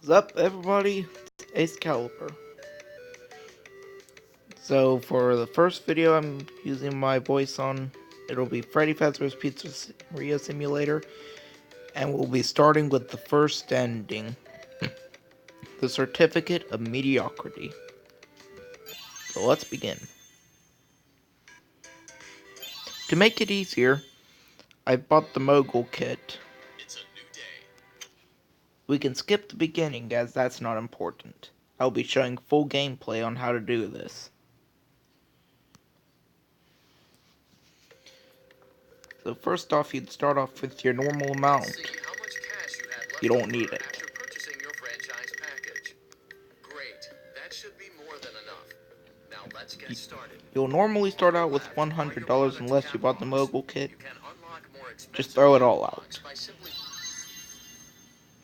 What's up, everybody? It's Ace Caliber. So, for the first video I'm using my voice on, it'll be Freddy Fazbear's Pizzeria Simulator, and we'll be starting with the first ending, the Certificate of Mediocrity. So let's begin. To make it easier, I bought the Mogul kit. It's a new day. We can skip the beginning as that's not important. I'll be showing full gameplay on how to do this. So first off, you'd start off with your normal amount. Let's see how much cash you had left You don't over need it. after purchasing your franchise package. Great. That should be more than enough. Now let's get started. You'll normally start out with Left are your $100 product unless you bought the catalogs. Mogul kit. You can unlock more Just expensive throw it all catalogs out. by simply...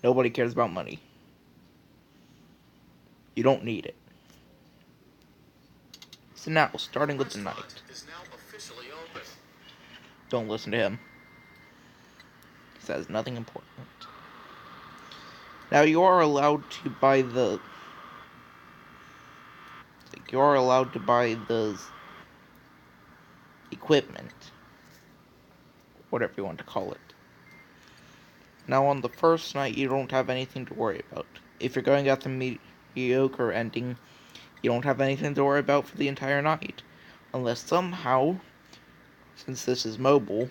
Nobody cares about money. You don't need it. So now, starting with the night. Is now officially open. Don't listen to him. He says nothing important. Now you are allowed to buy the... You are allowed to buy the equipment. Whatever you want to call it. Now on the first night, you don't have anything to worry about. If you're going at the mediocre ending, you don't have anything to worry about for the entire night. Unless somehow, since this is mobile,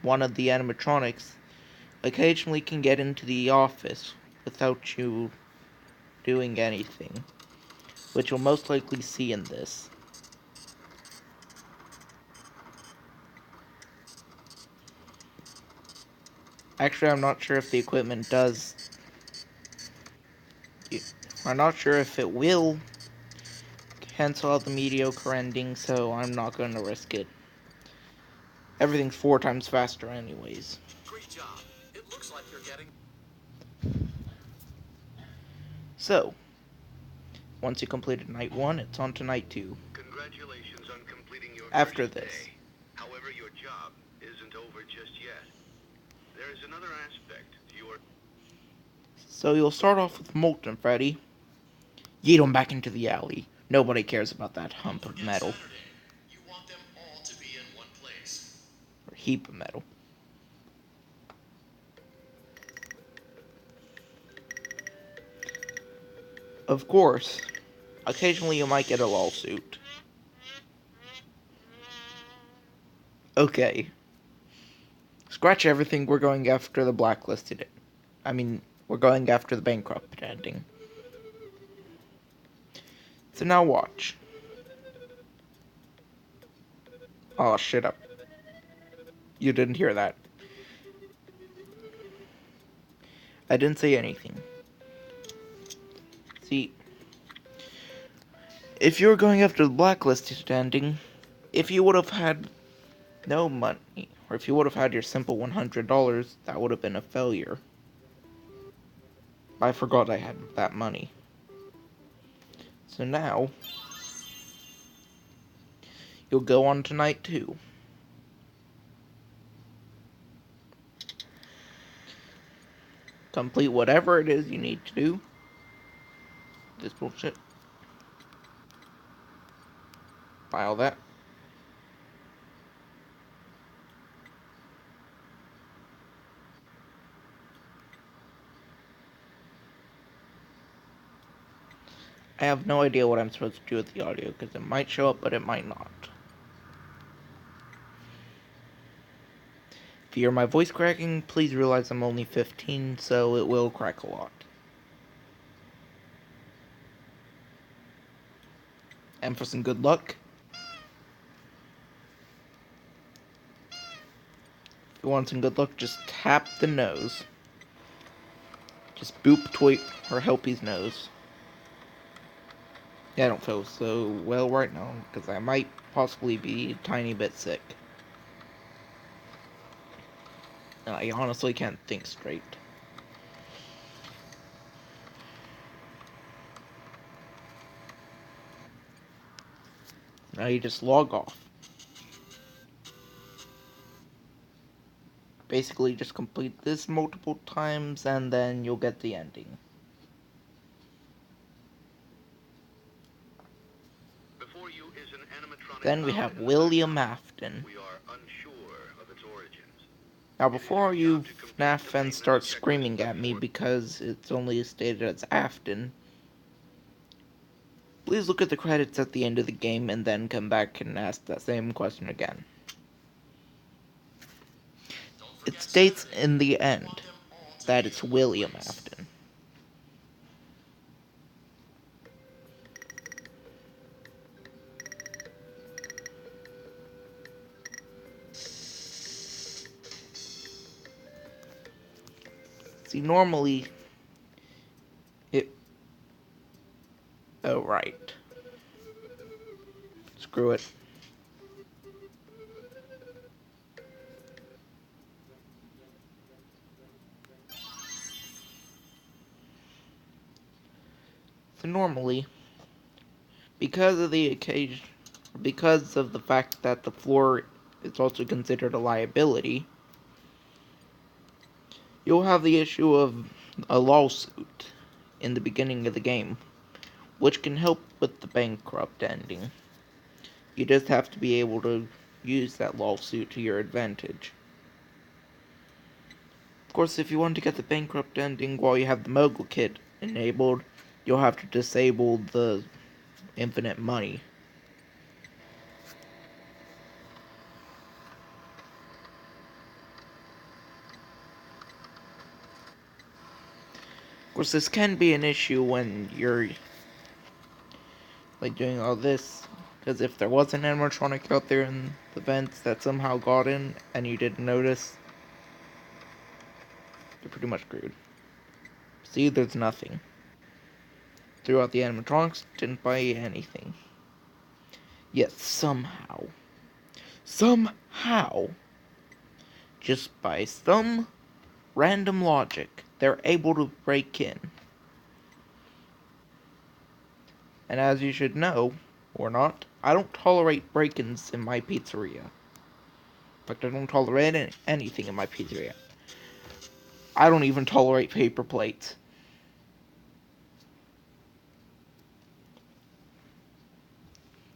one of the animatronics occasionally can get into the office without you doing anything, which you'll most likely see in this. Actually, I'm not sure if the equipment does... I'm not sure if it will cancel out the mediocre ending, so I'm not going to risk it. Everything's 4 times faster anyways. Great job. It looks like you're getting... So, once you completed night 1, it's on to night 2. Congratulations on completing your After first this. day. However, your job isn't over just yet. There is another aspect to your... So you'll start off with Molten Freddy. Yeet him back into the alley. Nobody cares about that hump of metal. Saturday. You want them all to be in one place. Or heap of metal. Of course, occasionally you might get a lawsuit. Okay. Scratch everything, we're going after the blacklisted. We're going after the bankrupt ending. So now watch. Oh, shit up. You didn't hear that. I didn't say anything. See, if you were going after the blacklisted ending, if you would have had no money, or if you would have had your simple $100, that would have been a failure. I forgot I had that money. So now, you'll go on to night 2. Complete whatever it is you need to do. This bullshit. File that. I have no idea what I'm supposed to do with the audio, because it might show up, but it might not. If you hear my voice cracking, please realize I'm only 15, so it will crack a lot. And for some good luck, if you want some good luck, just tap the nose. Just boop Toy or Helpy's nose. Yeah, I don't feel so well right now, because I might possibly be a tiny bit sick. And I honestly can't think straight. Now you just log off. Basically just complete this multiple times and then you'll get the ending. before you is an animatronic Then we found have in the William back alley. Afton. We are unsure of its origins. Now, It is before your you job to complete FNAF the fans maintenance start checklist screaming at me before. because it's only stated as Afton, please look at the credits at the end of the game and then come back and ask that same question again. It states in the end that it's William Afton. See, normally it... Oh, right. Screw it. So normally, because of the occasion, because of the fact that the floor is also considered a liability, you'll have the issue of a lawsuit in the beginning of the game, which can help with the bankrupt ending. You just have to be able to use that lawsuit to your advantage. Of course, if you want to get the bankrupt ending while you have the mogul kit enabled, you'll have to disable the infinite money. Of course, this can be an issue when you're like doing all this, because if there was an animatronic out there in the vents that somehow got in and you didn't notice, you're pretty much screwed. See, there's nothing. Throughout the animatronics, didn't buy anything. Yet somehow, just by some random logic, they're able to break in. And as you should know, or not, I don't tolerate break-ins in my pizzeria. In fact, I don't tolerate anything in my pizzeria. I don't even tolerate paper plates.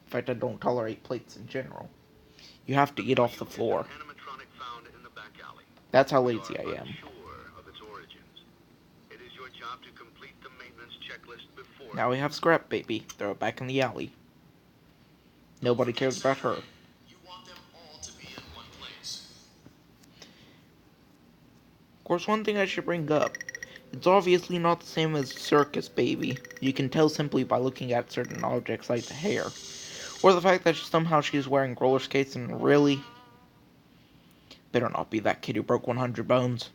In fact, I don't tolerate plates in general. You have to eat off the floor. That's how lazy I am. Now we have Scrap Baby. Throw it back in the alley. Nobody cares about her. You want them all to be in one place. Of course, one thing I should bring up. It's obviously not the same as Circus Baby. You can tell simply by looking at certain objects like the hair. Or the fact that somehow she's wearing roller skates and really... Better not be that kid who broke 100 bones.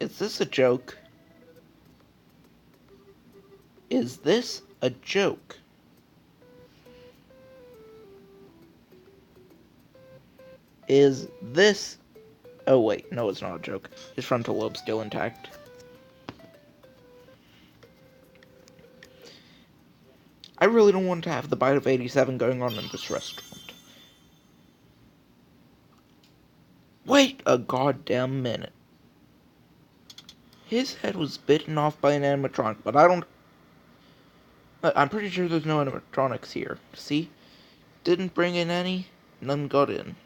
Is this a joke? Is this a joke? Is this... Oh wait, no, it's not a joke. His frontal lobe's still intact. I really don't want to have the bite of 87 going on in this restaurant. Wait a goddamn minute. His head was bitten off by an animatronic, but I'm pretty sure there's no animatronics here. See? Didn't bring in any, none got in.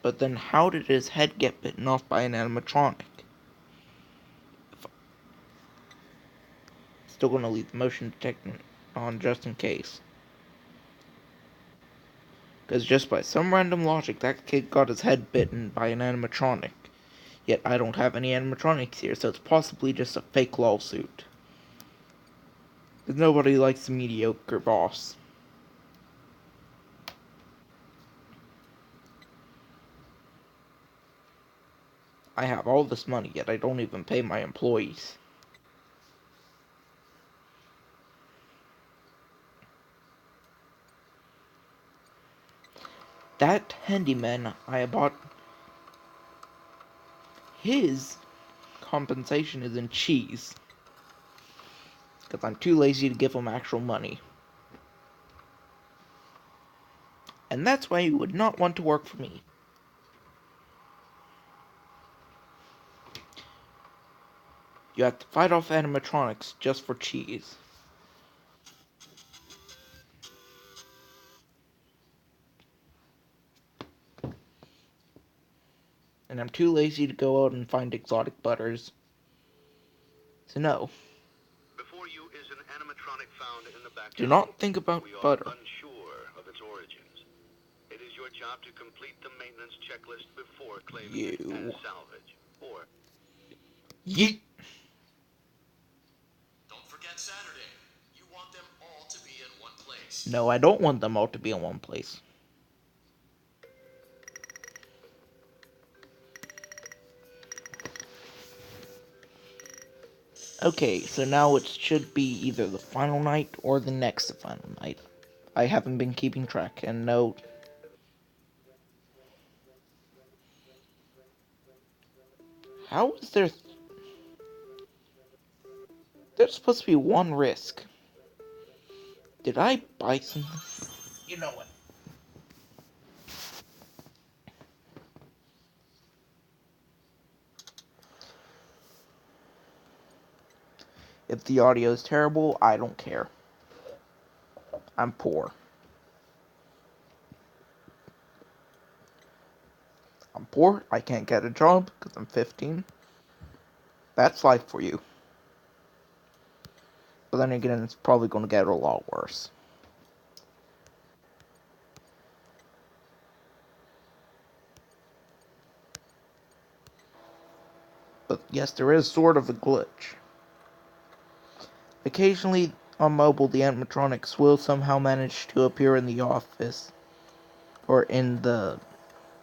But then how did his head get bitten off by an animatronic? Still gonna leave the motion detector on just in case. Because just by some random logic, that kid got his head bitten by an animatronic. Yet I don't have any animatronics here, so it's possibly just a fake lawsuit. Because nobody likes a mediocre boss. I have all this money, yet I don't even pay my employees. That handyman I bought, his compensation is in cheese. Because I'm too lazy to give him actual money. And that's why you would not want to work for me. You have to fight off animatronics just for cheese. And I'm too lazy to go out and find exotic butters. So no. Before you is an animatronic found in the back. Do not think about We are butter. unsure of its origins. It is your job to complete the maintenance checklist before claiming it You. as salvage. Or Yeet. Don't forget Saturday. You want them all to be in one place. No, I don't want them all to be in one place. Okay, so now it should be either the final night or the next final night. I haven't been keeping track, and no. How is there... There's supposed to be one risk. Did I buy something? You know what? If the audio is terrible, I don't care. I'm poor. I'm poor, I can't get a job because I'm 15. That's life for you. But then again, it's probably going to get a lot worse. But yes, there is sort of a glitch. Occasionally, on mobile, the animatronics will somehow manage to appear in the office. Or in the...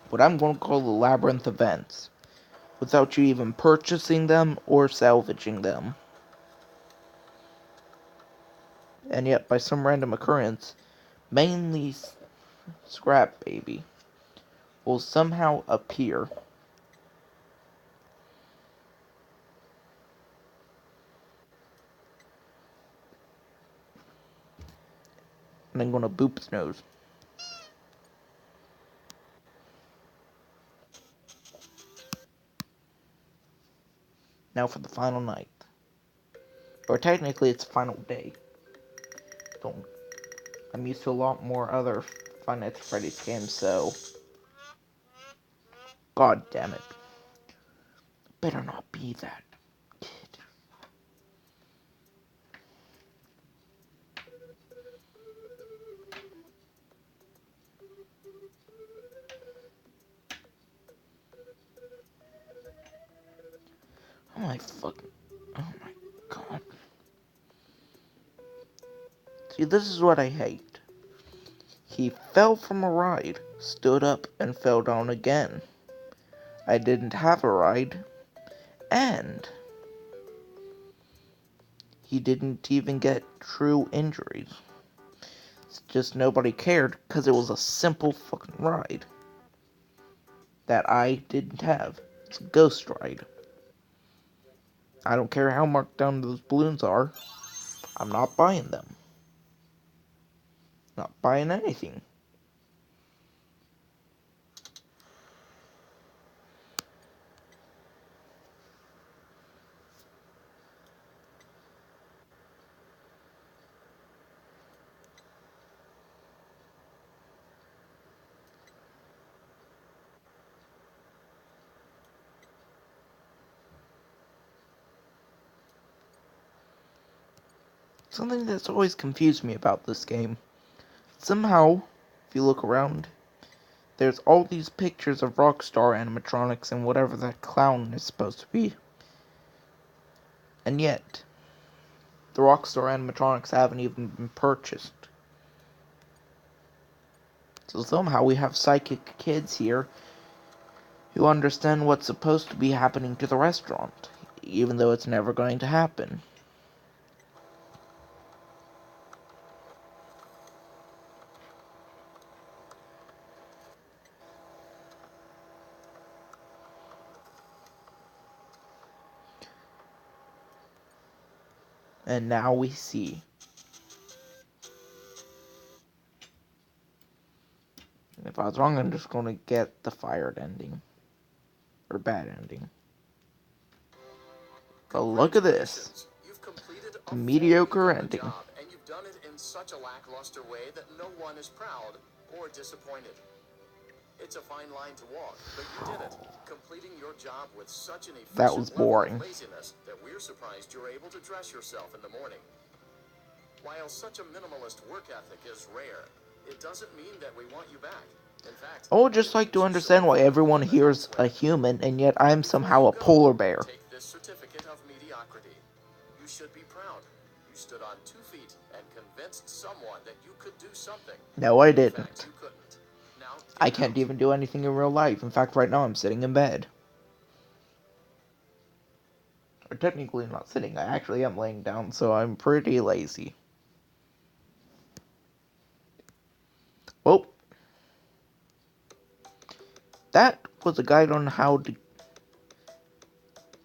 what I'm going to call the labyrinth events. Without you even purchasing them or salvaging them. And yet, by some random occurrence, mainly Scrap Baby will somehow appear. And I'm gonna boop his nose. Now for the final night. Or technically it's the final day. Don't... I'm used to a lot more other Five Nights at Freddy's games, so... God damn it. Better not be that kid. Oh my fucking... Oh my god. See, this is what I hate. He fell from a ride, stood up, and fell down again. I didn't have a ride, and he didn't even get true injuries. It's just nobody cared because it was a simple fucking ride that I didn't have. It's a ghost ride. I don't care how marked down those balloons are. I'm not buying them. Not buying anything. Something that's always confused me about this game. Somehow, if you look around, there's all these pictures of Rockstar animatronics and whatever that clown is supposed to be. And yet, the Rockstar animatronics haven't even been purchased. So somehow we have psychic kids here who understand what's supposed to be happening to the restaurant, even though it's never going to happen. And now we see. If I was wrong, I'm just going to get the fired ending. Or bad ending. But look at this. Congratulations. You've completed A a mediocre very good ending. job, and you've done it in such a lackluster way that no one is proud or disappointed. It's a fine line to walk, but you did it, completing your job with such an That was efficient level boring. of laziness that we're surprised you're able to dress yourself in the morning. While such a minimalist work ethic is rare, it doesn't mean that we want you back. In fact, I would just like to understand why everyone here is a human, and yet I'm somehow a polar bear. Take this certificate of mediocrity. You should be proud. You stood on 2 feet and convinced someone that you could do something. No, I In fact, didn't. you couldn't. Now, I get can't out. even do anything in real life. In fact, right now I'm sitting in bed. Or technically not sitting, I actually am laying down, so I'm pretty lazy. Well, that was a guide on how to...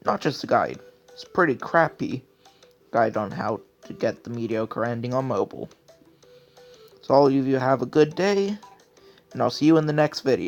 Not just a guide. It's a pretty crappy guide on how to get the mediocre ending on mobile. So all of you have a good day, and I'll see you in the next video.